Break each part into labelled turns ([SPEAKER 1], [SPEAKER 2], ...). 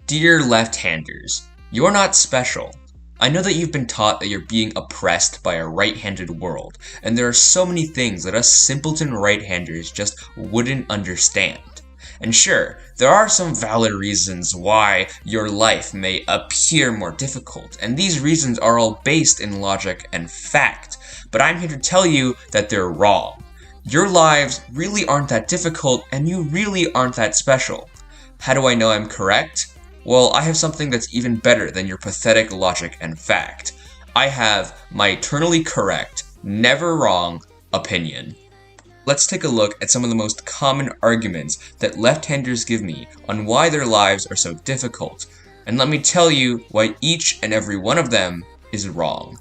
[SPEAKER 1] Dear left-handers, you're not special. I know that you've been taught that you're being oppressed by a right-handed world, and there are so many things that us simpleton right-handers just wouldn't understand. And sure, there are some valid reasons why your life may appear more difficult, and these reasons are all based in logic and fact, but I'm here to tell you that they're wrong. Your lives really aren't that difficult, and you really aren't that special. How do I know I'm correct? Well, I have something that's even better than your pathetic logic and fact. I have my eternally correct, never wrong opinion. Let's take a look at some of the most common arguments that left-handers give me on why their lives are so difficult, and let me tell you why each and every one of them is wrong.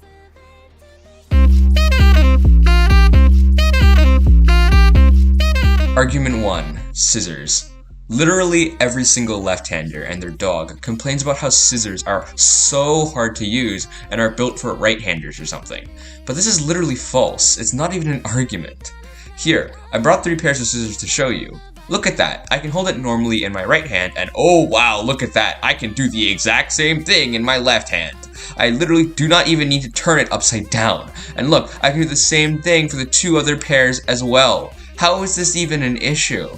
[SPEAKER 1] Argument 1. Scissors. Literally every single left-hander and their dog complains about how scissors are so hard to use and are built for right-handers or something. But this is literally false. It's not even an argument. Here, I brought 3 pairs of scissors to show you. Look at that. I can hold it normally in my right hand, and oh wow, look at that. I can do the exact same thing in my left hand. I literally do not even need to turn it upside down. And look, I can do the same thing for the 2 other pairs as well. How is this even an issue?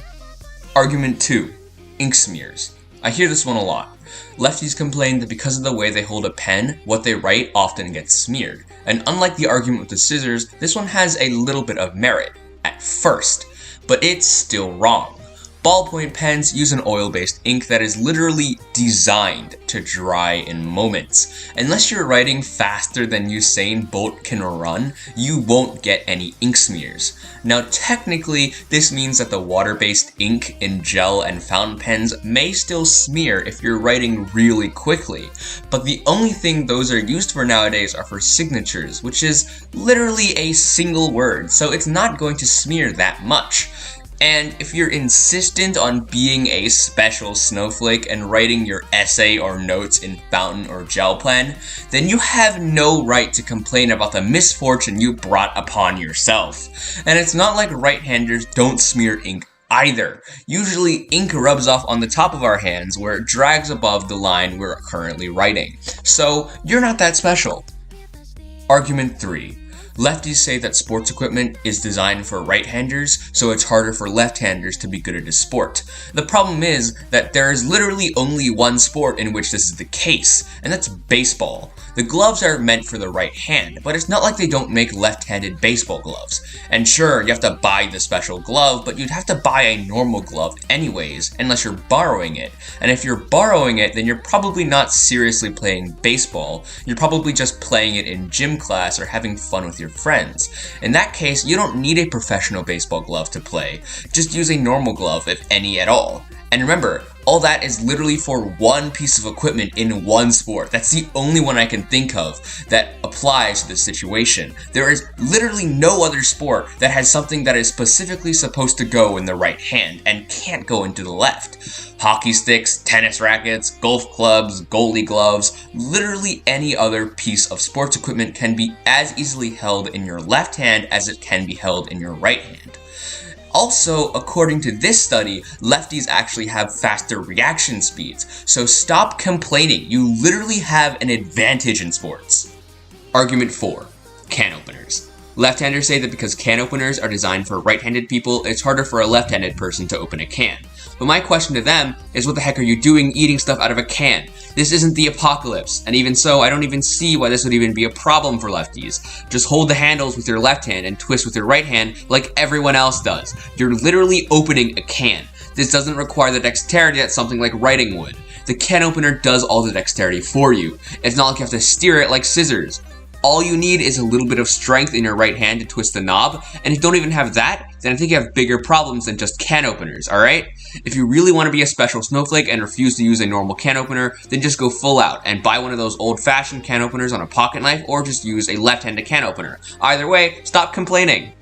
[SPEAKER 1] Argument 2. Ink smears. I hear this one a lot. Lefties complain that because of the way they hold a pen, what they write often gets smeared. And unlike the argument with the scissors, this one has a little bit of merit, at first, but it's still wrong. Ballpoint pens use an oil-based ink that is literally designed to dry in moments. Unless you're writing faster than Usain Bolt can run, you won't get any ink smears. Now technically, this means that the water-based ink in gel and fountain pens may still smear if you're writing really quickly, but the only thing those are used for nowadays are for signatures, which is literally a single word, so it's not going to smear that much. And if you're insistent on being a special snowflake and writing your essay or notes in fountain or gel pen, then you have no right to complain about the misfortune you brought upon yourself. And it's not like right-handers don't smear ink either. Usually ink rubs off on the top of our hands where it drags above the line we're currently writing. So you're not that special. Argument 3. Lefties say that sports equipment is designed for right-handers, so it's harder for left-handers to be good at a sport. The problem is that there is literally only one sport in which this is the case, and that's baseball. The gloves are meant for the right hand, but it's not like they don't make left-handed baseball gloves. And sure, you have to buy the special glove, but you'd have to buy a normal glove anyways, unless you're borrowing it. And if you're borrowing it, then you're probably not seriously playing baseball. You're probably just playing it in gym class or having fun with your friends. In that case, you don't need a professional baseball glove to play. Just use a normal glove, if any at all. And remember, all that is literally for one piece of equipment in one sport. That's the only one I can think of that applies to this situation. There is literally no other sport that has something that is specifically supposed to go in the right hand and can't go into the left. Hockey sticks, tennis rackets, golf clubs, goalie gloves, literally any other piece of sports equipment can be as easily held in your left hand as it can be held in your right hand. Also, according to this study, lefties actually have faster reaction speeds, so stop complaining. You literally have an advantage in sports. Argument 4. Can openers. Left-handers say that because can openers are designed for right-handed people, it's harder for a left-handed person to open a can. But my question to them is, what the heck are you doing eating stuff out of a can? This isn't the apocalypse, and even so, I don't even see why this would even be a problem for lefties. Just hold the handles with your left hand and twist with your right hand like everyone else does. You're literally opening a can. This doesn't require the dexterity that something like writing would. The can opener does all the dexterity for you. It's not like you have to steer it like scissors. All you need is a little bit of strength in your right hand to twist the knob, and if you don't even have that, then I think you have bigger problems than just can openers, alright? If you really want to be a special snowflake and refuse to use a normal can opener, then just go full out and buy one of those old-fashioned can openers on a pocket knife, or just use a left-handed can opener. Either way, stop complaining.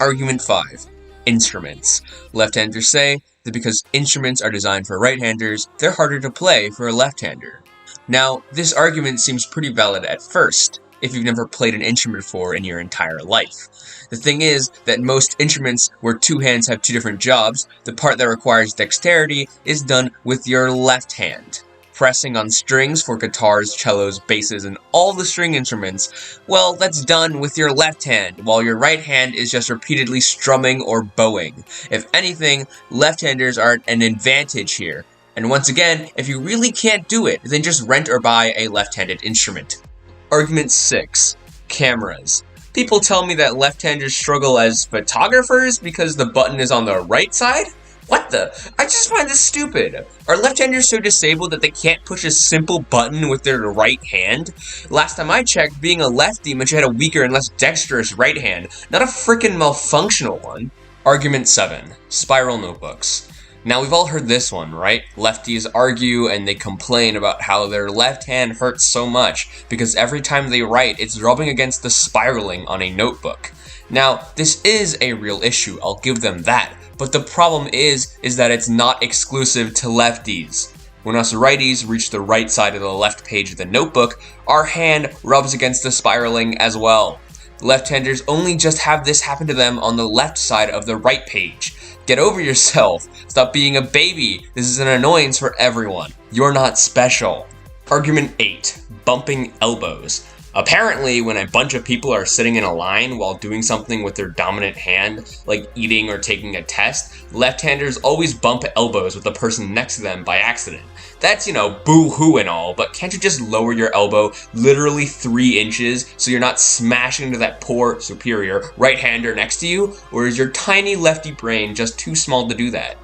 [SPEAKER 1] Argument 5. Instruments. Left-handers say that because instruments are designed for right-handers, they're harder to play for a left-hander. Now, this argument seems pretty valid at first, if you've never played an instrument before in your entire life. The thing is that most instruments where 2 hands have 2 different jobs, the part that requires dexterity is done with your left hand. pressing on strings for guitars, cellos, basses, and all the string instruments, well, that's done with your left hand, while your right hand is just repeatedly strumming or bowing. If anything, left-handers are at an advantage here. And once again, if you really can't do it, then just rent or buy a left-handed instrument. Argument 6. Cameras. People tell me that left-handers struggle as photographers because the button is on the right side? What the? I just find this stupid. Are left-handers so disabled that they can't push a simple button with their right hand? Last time I checked, being a lefty meant you had a weaker and less dexterous right hand, not a frickin' malfunctional one. Argument 7. Spiral notebooks. Now we've all heard this one, right? Lefties argue and they complain about how their left hand hurts so much because every time they write, it's rubbing against the spiraling on a notebook. Now, this is a real issue, I'll give them that, but the problem is that it's not exclusive to lefties. When us righties reach the right side of the left page of the notebook, our hand rubs against the spiraling as well. Left-handers only just have this happen to them on the left side of the right page. Get over yourself. Stop being a baby. This is an annoyance for everyone. You're not special. Argument 8. Bumping elbows. Apparently, when a bunch of people are sitting in a line while doing something with their dominant hand, like eating or taking a test, left-handers always bump elbows with the person next to them by accident. That's, boo-hoo and all, but can't you just lower your elbow literally 3 inches so you're not smashing into that poor, superior right-hander next to you? Or is your tiny lefty brain just too small to do that?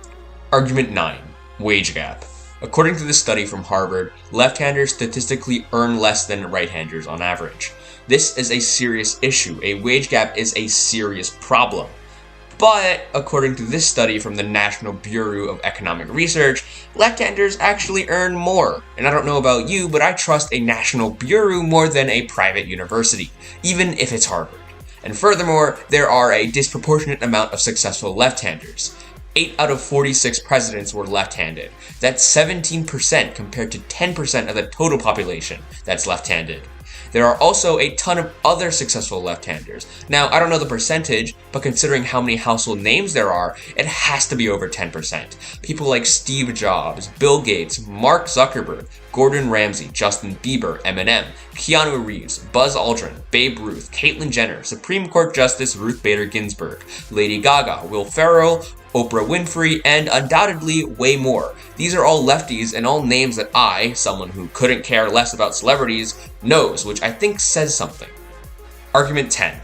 [SPEAKER 1] Argument 9. Wage gap. According to this study from Harvard, left-handers statistically earn less than right-handers on average. This is a serious issue. A wage gap is a serious problem. But, according to this study from the National Bureau of Economic Research, left-handers actually earn more. And I don't know about you, but I trust a National Bureau more than a private university, even if it's Harvard. And furthermore, there are a disproportionate amount of successful left-handers. 8 out of 46 presidents were left-handed. That's 17% compared to 10% of the total population that's left-handed. There are also a ton of other successful left-handers. Now, I don't know the percentage, but considering how many household names there are, it has to be over 10%. People like Steve Jobs, Bill Gates, Mark Zuckerberg, Gordon Ramsay, Justin Bieber, Eminem, Keanu Reeves, Buzz Aldrin, Babe Ruth, Caitlyn Jenner, Supreme Court Justice Ruth Bader Ginsburg, Lady Gaga, Will Ferrell, Oprah Winfrey, and undoubtedly way more. These are all lefties and all names that I, someone who couldn't care less about celebrities, knows, which I think says something. Argument 10.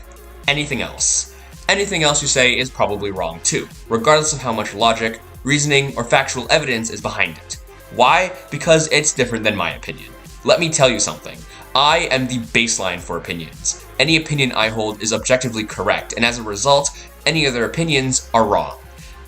[SPEAKER 1] Anything else. Anything else you say is probably wrong too, regardless of how much logic, reasoning, or factual evidence is behind it. Why? Because it's different than my opinion. Let me tell you something. I am the baseline for opinions. Any opinion I hold is objectively correct, and as a result, any other opinions are wrong.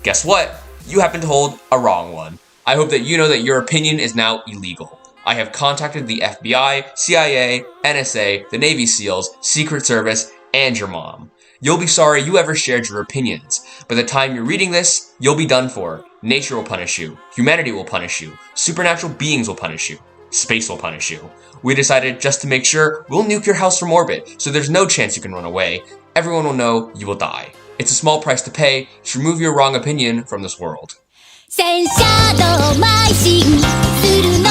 [SPEAKER 1] Guess what? You happen to hold a wrong one. I hope that you know that your opinion is now illegal. I have contacted the FBI, CIA, NSA, the Navy SEALs, Secret Service, and your mom. You'll be sorry you ever shared your opinions. By the time you're reading this, you'll be done for. Nature will punish you. Humanity will punish you. Supernatural beings will punish you. Space will punish you. We decided just to make sure we'll nuke your house from orbit, so there's no chance you can run away. Everyone will know you will die. It's a small price to pay to remove your wrong opinion from this world. 戦車の邁進するの